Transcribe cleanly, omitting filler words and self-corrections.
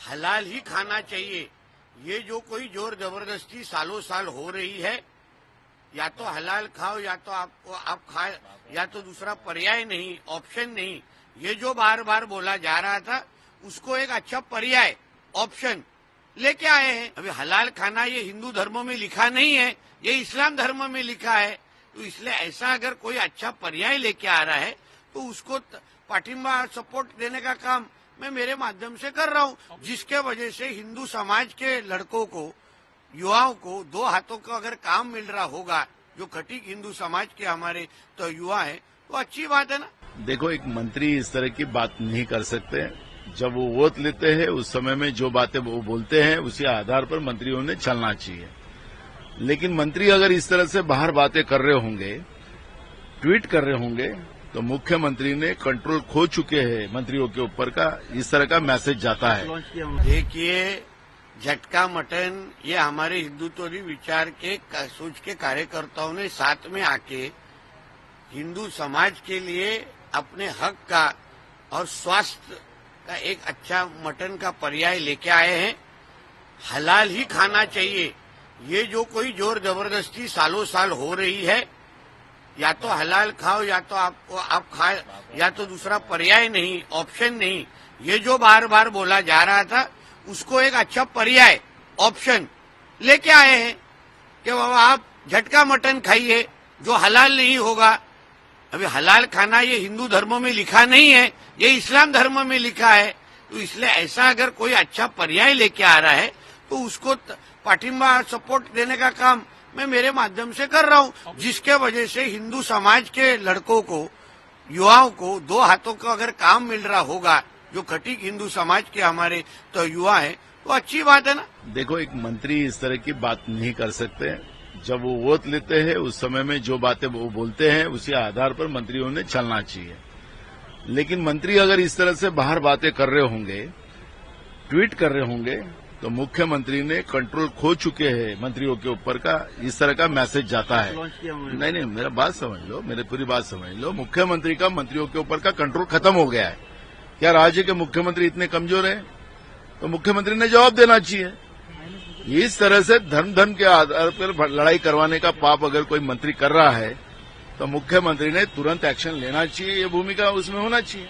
हलाल ही खाना चाहिए। ये जो कोई जोर जबरदस्ती सालों साल हो रही है, या तो हलाल खाओ या तो आप खाए, या तो दूसरा पर्याय नहीं, ऑप्शन नहीं, ये जो बार बार बोला जा रहा था उसको एक अच्छा पर्याय ऑप्शन लेके आए हैं। अभी हलाल खाना ये हिंदू धर्मों में लिखा नहीं है, ये इस्लाम धर्म में लिखा है। तो इसलिए ऐसा अगर कोई अच्छा पर्याय लेके आ रहा है तो उसको पाठिंबा सपोर्ट देने का काम मैं मेरे माध्यम से कर रहा हूँ, जिसके वजह से हिंदू समाज के लड़कों को, युवाओं को दो हाथों का अगर काम मिल रहा होगा, जो खटीक हिंदू समाज के हमारे तो युवा है, तो अच्छी बात है ना। देखो, एक मंत्री इस तरह की बात नहीं कर सकते। जब वो वोट लेते हैं उस समय में जो बातें वो बोलते हैं उसी आधार पर मंत्रियों ने चलना चाहिए। लेकिन मंत्री अगर इस तरह से बाहर बातें कर रहे होंगे, ट्वीट कर रहे होंगे, तो मुख्यमंत्री ने कंट्रोल खो चुके हैं मंत्रियों के ऊपर का, इस तरह का मैसेज जाता है। देखिए, झटका मटन ये हमारे हिंदुत्ववादी विचार के सोच के कार्यकर्ताओं ने साथ में आके हिंदू समाज के लिए अपने हक का और स्वास्थ्य का एक अच्छा मटन का पर्याय लेके आए हैं। हलाल ही खाना चाहिए। ये जो कोई जोर जबरदस्ती सालों साल हो रही है, या तो हलाल खाओ या तो आप खाए, या तो दूसरा पर्याय नहीं, ऑप्शन नहीं, ये जो बार बार बोला जा रहा था उसको एक अच्छा पर्याय ऑप्शन लेके आए हैं कि बाबा आप झटका मटन खाइए जो हलाल नहीं होगा। अभी हलाल खाना ये हिंदू धर्मों में लिखा नहीं है, ये इस्लाम धर्म में लिखा है। तो इसलिए ऐसा अगर कोई अच्छा पर्याय लेके आ रहा है तो उसको पाठिंबा सपोर्ट देने का काम मैं मेरे माध्यम से कर रहा हूँ, जिसके वजह से हिंदू समाज के लड़कों को, युवाओं को दो हाथों का अगर काम मिल रहा होगा, जो खटीक हिंदू समाज के हमारे तो युवा है, तो अच्छी बात है ना। देखो, एक मंत्री इस तरह की बात नहीं कर सकते। जब वो वोट लेते हैं उस समय में जो बातें वो बोलते हैं उसी आधार पर मंत्रियों ने चलना चाहिए। लेकिन मंत्री अगर इस तरह से बाहर बातें कर रहे होंगे, ट्वीट कर रहे होंगे, तो मुख्यमंत्री ने कंट्रोल खो चुके हैं मंत्रियों के ऊपर का, इस तरह का मैसेज जाता है। नहीं, मेरा बात समझ लो, मेरी पूरी बात समझ लो। मुख्यमंत्री का मंत्रियों के ऊपर का कंट्रोल खत्म हो गया है। क्या राज्य के मुख्यमंत्री इतने कमजोर हैं? तो मुख्यमंत्री ने जवाब देना चाहिए। इस तरह से धर्म के आधार पर लड़ाई करवाने का पाप अगर कोई मंत्री कर रहा है तो मुख्यमंत्री ने तुरंत एक्शन लेना चाहिए, ये भूमिका उसमें होना चाहिए।